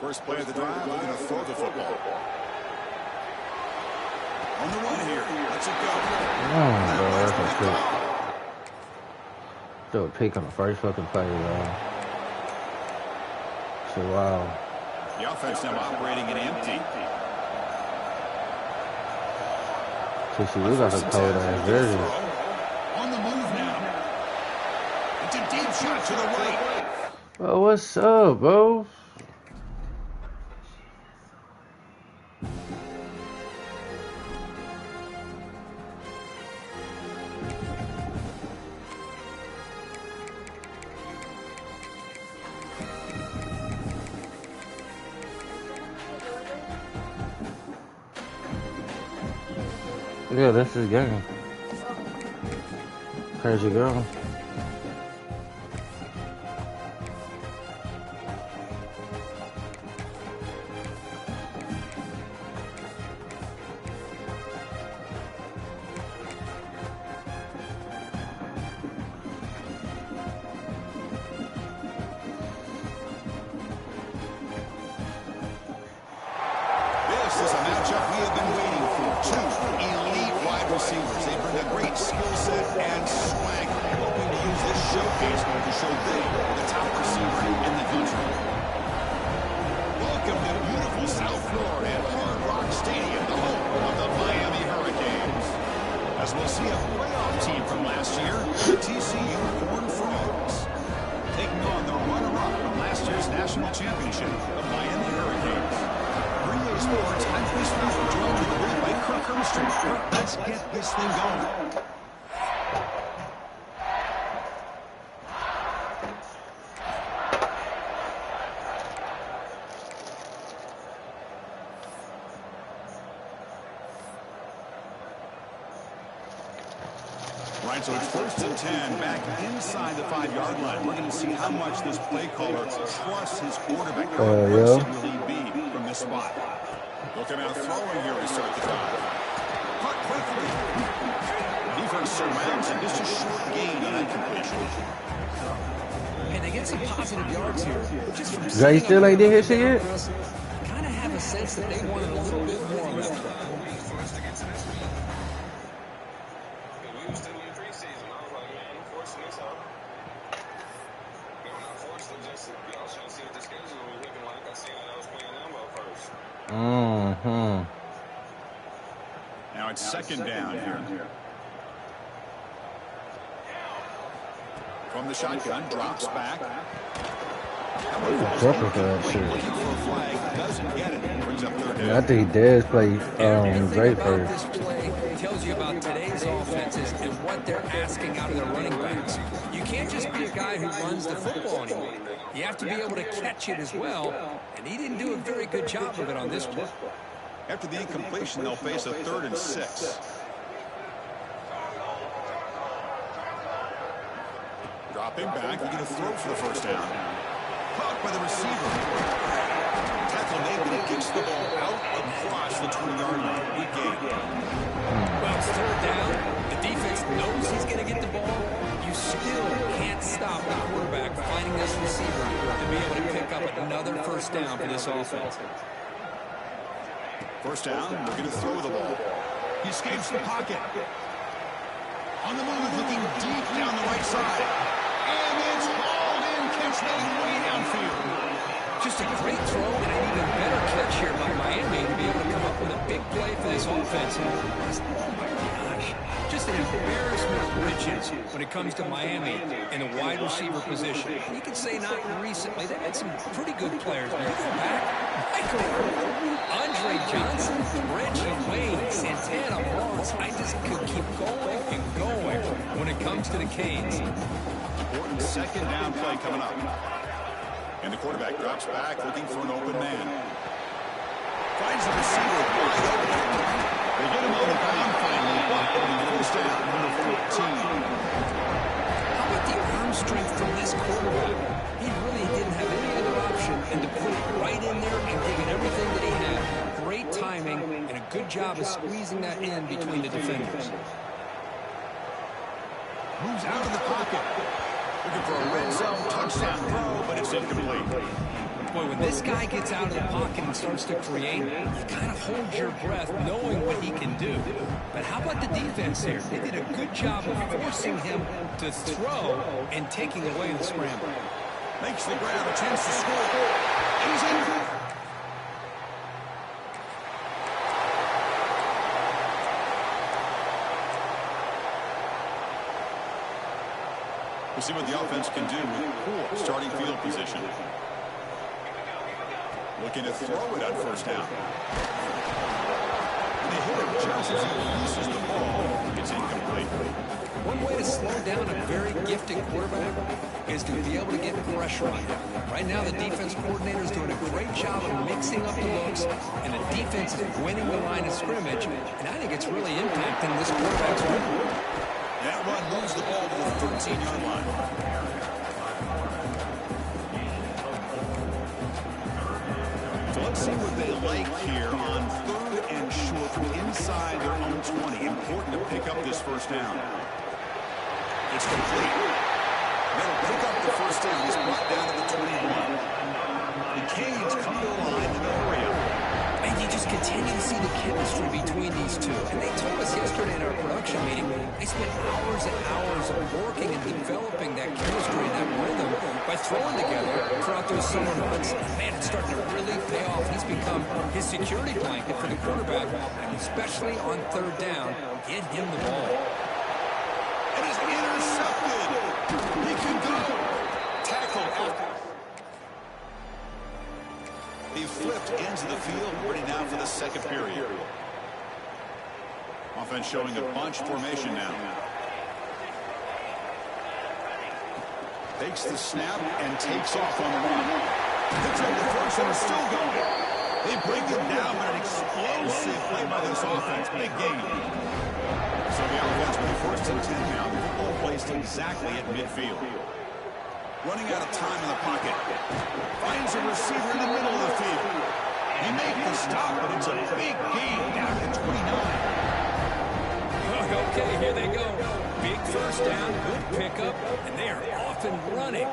First play of the drive, looking to throw the football. On the run here, lets it go. Oh, that's a pick. Throw a pick on the first fucking play, y'all. So, wow. The offense now operating in empty. So she was like a cold ass version. On the move now. It's a deep shot to the right. Bro, what's up, bro? Yeah, that's his game. Crazy girl. This is a matchup we have been waiting for. Two elite wide receivers. They bring a great skill set and swag, hoping to use this showcase to show they are the top receiver in the country. Welcome to beautiful South Florida at Hard Rock Stadium, the home of the Miami Hurricanes. As we'll see a playoff team from last year, the TCU Horned Frogs, taking on the runner-up from last year's national championship, the Miami Hurricanes. Sports, I'm Chris Fuller, joined in the booth by Kirk Herbstreit. Kirk, let's get this thing going. Right, so it's 1st and 10, back inside the 5-yard line. We're going to see how much this play caller trusts his quarterback. How aggressive will he be from this spot? Looking out throwing here to start the drive. Caught quickly. Defense surrounds him. Just a short gain on that completion. And they get some positive yards here. Just from Jay still ain't did his shit yet? Kind of have a sense that they wanted a little bit more on that play. Now it's 2nd down here. From the shotgun, drops back. I think Dez played great first. This play tells you about today's offenses and what they're asking out of their running backs. You can't just be a guy who runs the football anymore. You have to be able to catch it as well, and he didn't do a very good job of it on this play. After the incompletion, they'll face a 3rd and 6. Dropping back, looking to throw for the 1st down. Caught by the receiver. Tackle made, but he kicks the ball out across the 20-yard line. Good game. Well, it's 3rd down. The defense knows he's going to get the ball. You still can't stop the quarterback finding this receiver to be able to pick up another 1st down for this offense. 1st down, looking to throw the ball. He escapes the pocket. On the move, looking deep down the right side. And it's hauled in, catch made way downfield. Just a great throw and an even better catch here by Miami to be able to come up with a big play for this offense. Oh my gosh, just an embarrassment of riches when it comes to Miami in the wide receiver position. You can say not recently, they've had some pretty good players. But you go back, Andre Johnson, Reggie Wayne, Santana Moss. I just could keep going and going when it comes to the Canes. Important 2nd down play coming up. And the quarterback drops back, looking for an open man. Finds the receiver wide open. They get him on the ground finally, but first down, number 14. How about the arm strength from this quarterback? He really didn't have any other option than to put it right in there and give it everything that he had. Great timing and a good job of squeezing that in between the defenders. Moves out of the pocket. Looking for a red zone touchdown throw, but it's incomplete. Boy, when this guy gets out of the pocket and starts to create, you kind of hold your breath knowing what he can do. But how about the defense here? They did a good job of forcing him to throw and taking away the scramble. Makes the grab, a chance to score. He's in. We'll see what the offense can do with poor starting field position. Looking to throw it on first down. They hit him just as he releases the ball. It's incomplete. One way to slow down a very gifted quarterback is to be able to get pressure on him. Right now, the defense coordinator is doing a great job of mixing up the looks, and the defense is winning the line of scrimmage, and I think it's really impacting this quarterback's win. That run moves the ball to the 13-yard line. So let's see what they like here on 3rd and short inside their own 20. Important to pick up this first down. It's complete. They'll pick up the first down. He's brought down to the 21. The Canes come to the line in the hurry up. And you just continue to see the chemistry between these two. And they told us yesterday in our production meeting, they spent hours and hours of working and developing that chemistry and that rhythm by throwing together throughout those summer months. Man, it's starting to really pay off. He's become his security blanket for the quarterback, and especially on 3rd down, get him the ball. It is intercepted. He can go. Tackle after. He flipped into the field, ready now for the second period. Offense showing a bunch formation now. Takes the snap and takes off on the run. Picks up the first and is still going. They bring him down, but an explosive play by this offense. Big game. So the offense with the 1st and 10 now. The football placed exactly at midfield. Running out of time in the pocket. Finds a receiver in the middle of the field. He made the stop, but it's a big gain down to 29. Okay, here they go. Big first down, good pickup, and they are off and running.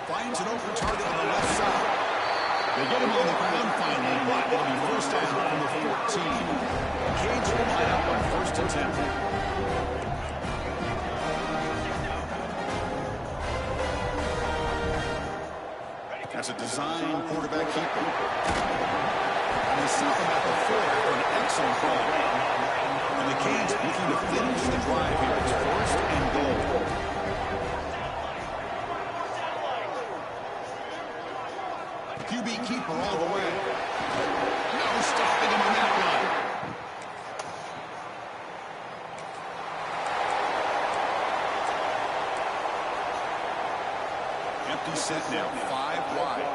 Finds an open target on the left side. They get him on the ground finally, but it'll be first down from the 14. Canes will line up on 1st and 10. That's a design quarterback keeper. And they stop him at the 4 for an excellent play. And the Canes looking to finish the drive here. It's 1st and goal. QB keeper all the way. No stopping him on that run. Empty set now, 5 wide.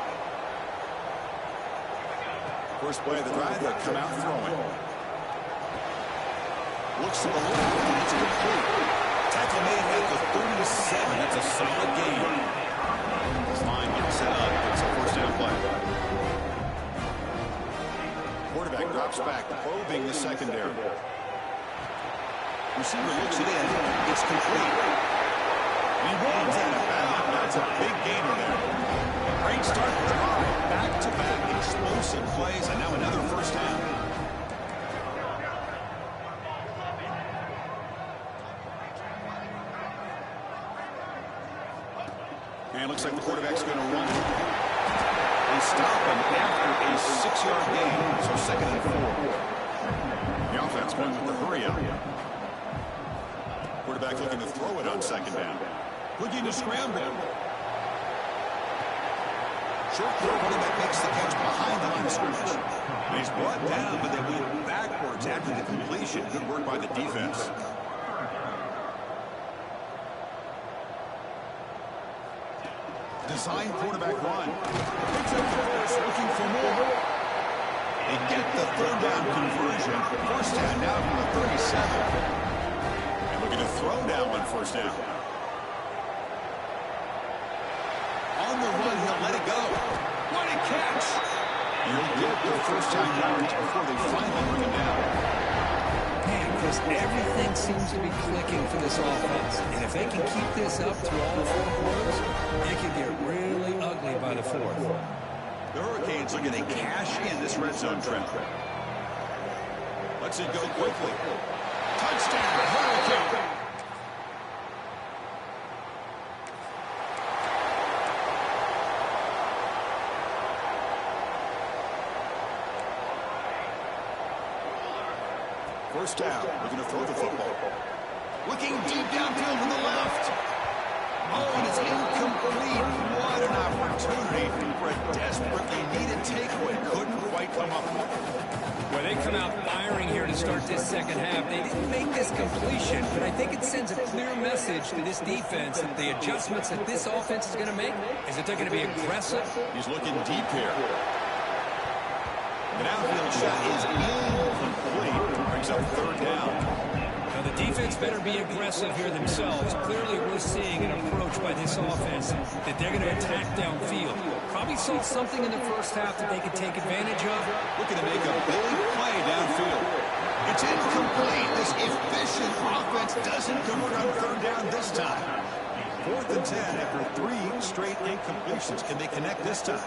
First play of the drive, they'll come out throwing. Looks to the left, and it's complete. Tackle made at the 37. That's a solid gain. This line gets set up. It's a first down play. Quarterback drops back, probing the secondary. Receiver looks it in. It's complete. He runs out of bounds. That's a big gainer there. Great start to the drive. Back-to-back explosive plays, and now another first down. And it looks like the quarterback's going to run. They stop him after a 6-yard gain, so 2nd and 4. The offense going with the hurry up. Quarterback looking to throw it on 2nd down. Looking to scramble. Short throw, quarterback makes the catch behind the line of scrimmage. And he's brought down, but they went backwards after the completion. Good work by the defense. design quarterback run. It's a course looking for more. They get the third down conversion. First down now from the 37. And looking to throw down on first down. On the run, he'll let it go. What a catch! He'll get the first down yards before they finally bring him down. Man, Chris, everything seems to be clicking for this offense. And if they can keep this up through all 4 quarters, it could get really ugly by the 4th. The Hurricanes looking to cash in this red zone trip. Let's it go quickly. Touchdown, Hurricane! First down, looking to throw the football. Looking deep downfield to the left. Oh, and it's incomplete. What an opportunity for a desperately needed takeaway. Couldn't quite come up with it. Well, they come out firing here to start this second half. They didn't make this completion, but I think it sends a clear message to this defense that the adjustments that this offense is going to make is that they're going to be aggressive. He's looking deep here. The downfield shot is incomplete. Brings up third down. Now, the defense better be aggressive here themselves. Clearly, we're seeing an approach by this offense that they're going to attack downfield. Probably saw something in the first half that they could take advantage of. Looking to make a big play downfield. It's incomplete. This efficient offense doesn't convert on third down this time. 4th and 10 after 3 straight incompletions. Can they connect this time?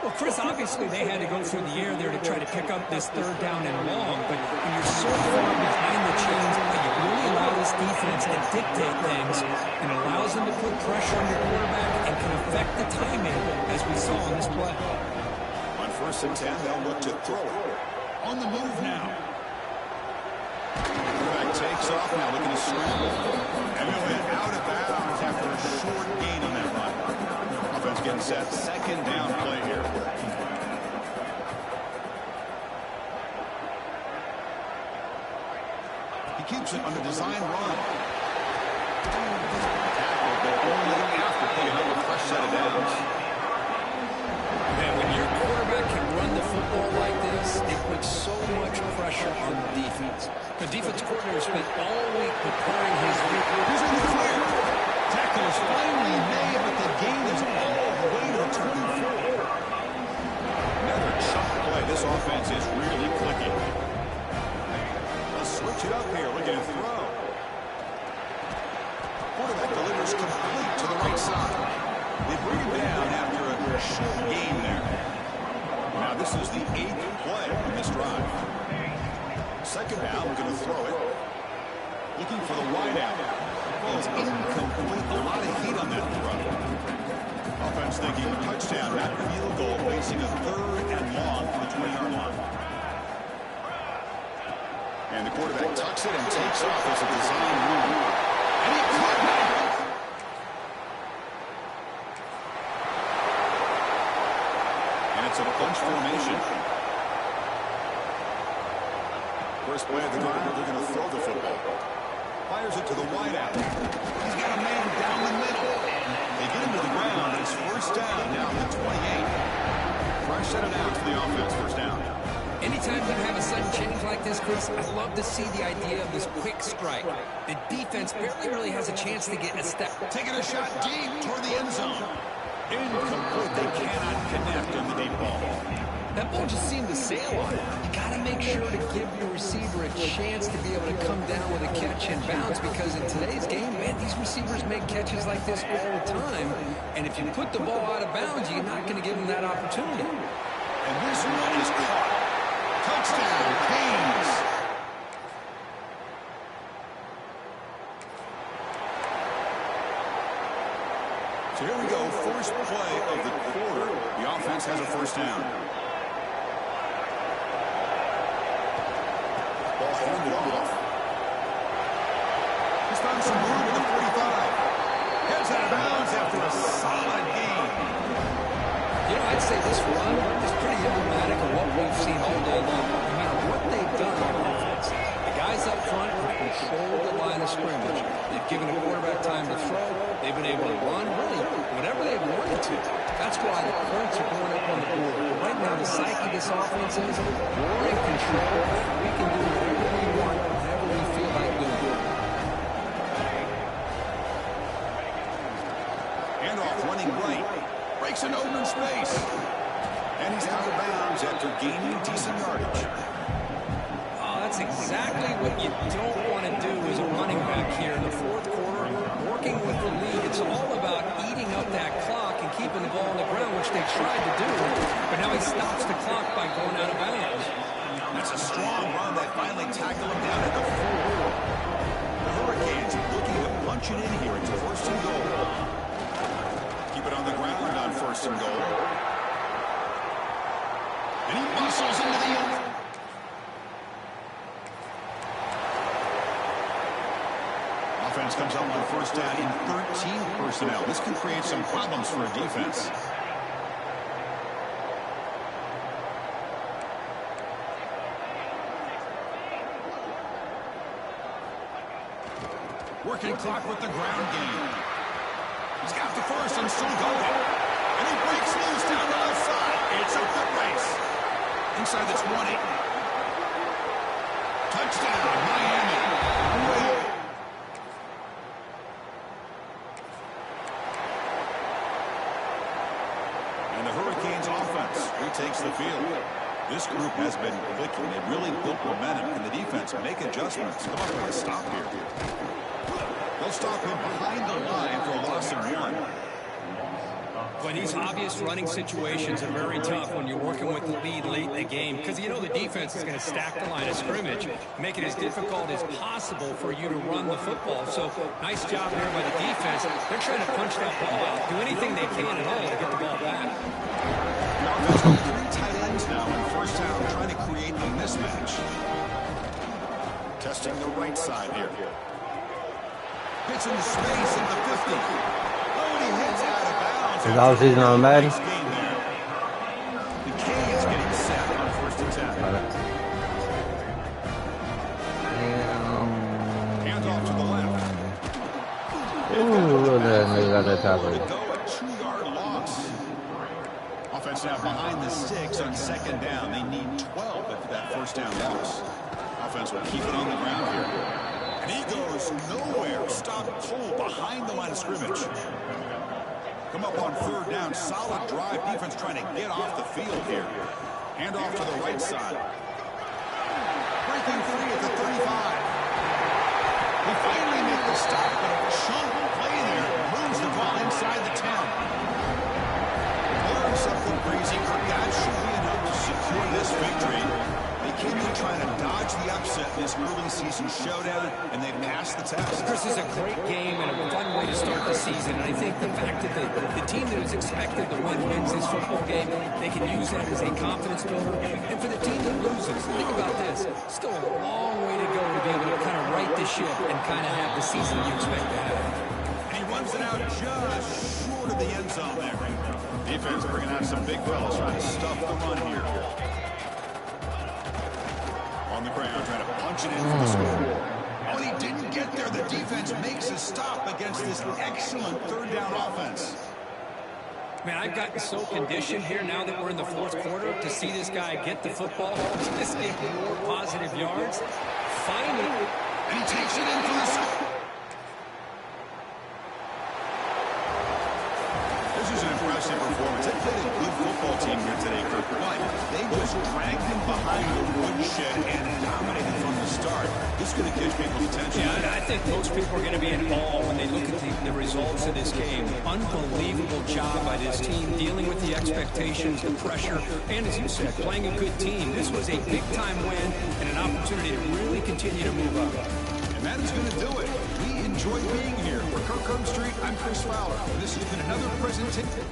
Well, Chris, obviously they had to go through the air there to try to pick up this third down and long, but when you're so far behind the chains, you really allow this defense to dictate things and allows them to put pressure on your quarterback and can affect the timing, as we saw on this play. On 1st and 10, they'll look to throw it. On the move now. Quarterback takes off now, looking to scramble. And he went out of bounds after a short gain on that run. Offense getting set. Second down play here. He keeps it on the design run. Tackle, but only after picking up a fresh set of downs. Man, when your quarterback can run the football like this, it puts so much pressure on the defense. The defense coordinator spent all week preparing his week. He's in the clear. Tackle is finally made, but the gain is all the way to 24. Another chunk play. This offense is really clicking. Let's switch it up here. Looking to throw. Quarterback delivers complete to the right side. They bring him down after a short gain there. Now this is the 8th play in this drive. Second down, looking to throw it. Looking for the wide out. Ball's incomplete. A lot of heat on that throw. Offense thinking touchdown, not field goal, facing a third and long from the 20-yard line. And the quarterback tucks it and takes off as a design move. And he could make it. And it's a bunch formation. First play of the drive, they're going to throw the football. Fires it to the wideout. He's got a man down the middle. They get him to the ground. It's first down down to 28. Fresh set of downs for the offense. First down. Anytime you have a sudden change like this, Chris, I love to see the idea of this quick strike. The defense barely really has a chance to get a step. Taking a shot deep toward the end zone. Incomplete. They cannot connect on the deep ball. That ball just seemed to sail on it. You got to make sure to give your receiver a chance to be able to come down with a catch and bounce, because in today's game, man, these receivers make catches like this all the time. And if you put the ball out of bounds, you're not going to give them that opportunity. And this one is caught. Touchdown, Canes. So here we go, first play of the quarter. The offense has a first down. Ball handed off. He's found some room at the 45. Heads out of bounds after a solid gain. You know, I'd say this run is pretty emblematic of what we've seen all day long. No matter what they've done on offense, the guys up front have controlled the line of scrimmage. They've given the quarterback time to throw. They've been able to run, really, whatever they've wanted to. That's why the points are going up on the board. But right now, the psyche of this offense is we're in control. We can do whatever we want, whenever we feel like doing. Handoff running right. Breaks an open space. And he's out of bounds after gaining decent yardage. Oh, that's exactly what you don't want to do as a running back here in the fourth quarter. Working with the lead, it's all about eating up that clock and keeping the ball on the ground, which they tried to do. But now he stops the clock by going out of bounds. That's a strong run that finally tackled him down at the 4. The Hurricanes looking to punch it in here. It's first and goal. Keep it on the ground on first and goal. And he muscles into the end. Offense comes up on first down in 13 personnel. This can create some problems for a defense. Working clock with the ground game. He's got the first and still going. And he breaks loose down the left side. It's a foot race. Inside the 20. Touchdown, Miami. And the Hurricanes offense retakes the field. This group has been clicking. They really built momentum, and the defense make adjustments. Come up with a stop here. They'll stop him behind the line for a loss of 1. But these obvious running situations are very tough when you're working with the lead late in the game because you know the defense is going to stack the line of scrimmage, make it as difficult as possible for you to run the football. So nice job there by the defense. They're trying to punch that ball out, do anything they can at all to get the ball back. The offense with 3 tight ends now on first down, trying to create a mismatch. Testing the right side here. Hits into space at the 50. Oh, and he hits out of bounds. Is all season on Madden? The Canes getting set on first attack. Hands off to the left. Ooh, they got that top of it. Go a 2-yard loss. Offense now behind the sticks on second down. They need 12 after that first down loss. Offense will keep it on the ground here. And he goes nowhere. Stop cold behind the line of scrimmage. Come up on third down. Solid drive. Defense trying to get off the field here. Hand off to the right side. Breaking free at the 35. He finally made the stop, but a chunk play there. Moves the ball inside the 10. Learn something crazy. That should be enough to secure this victory. They came in trying to dodge the upset in this early season showdown, and they passed the test. This is a great game and a fun way to start the season. And I think the fact that the team that was expected to wins this football game, they can use that as a confidence builder. And for the team that loses, think about this. Still a long way to go to be able to kind of right the ship and kind of have the season you expect to have. And he runs it out just short of the end zone there. Defense bringing out some big fellas trying to stuff the run here. On the ground, trying to punch it in for the score. When he didn't get there, the defense makes a stop against this excellent third down offense. Man, I've gotten so conditioned here now that we're in the fourth quarter to see this guy get the football, just get more positive yards. Finally. And he takes it in for the score. This is an impressive performance. They played a good football team here today, Kirk, but they just dragged him behind the woodshed and dominated from the start. This is going to catch people's attention. Yeah, I think most people are going to be in awe when they look at the results of this game. Unbelievable job by this team, dealing with the expectations, the pressure, and as you said, playing a good team. This was a big-time win and an opportunity to really continue to move up. And that is going to do it. We enjoy being here. For Kirk Herbstreit, I'm Chris Fowler. And this has been another presentation.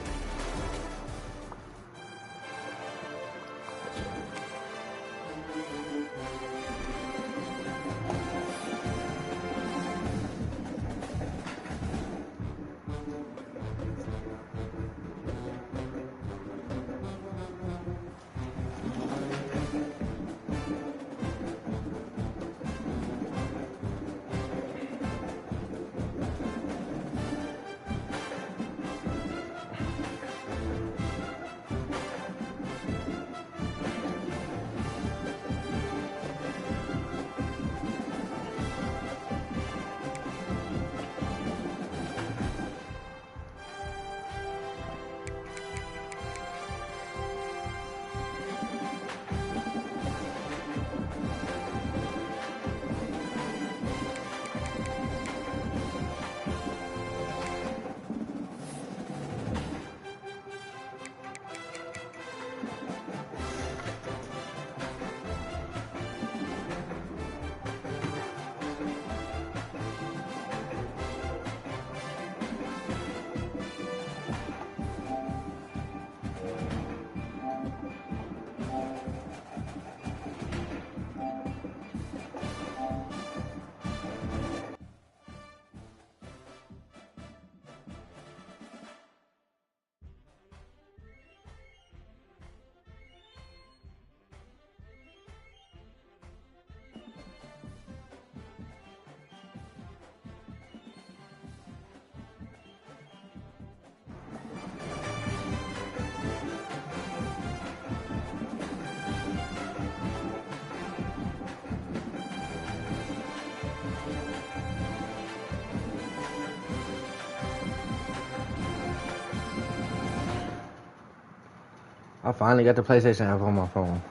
I finally got the PlayStation app on my phone.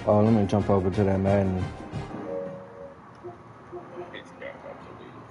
Oh, let me jump over to that Madden.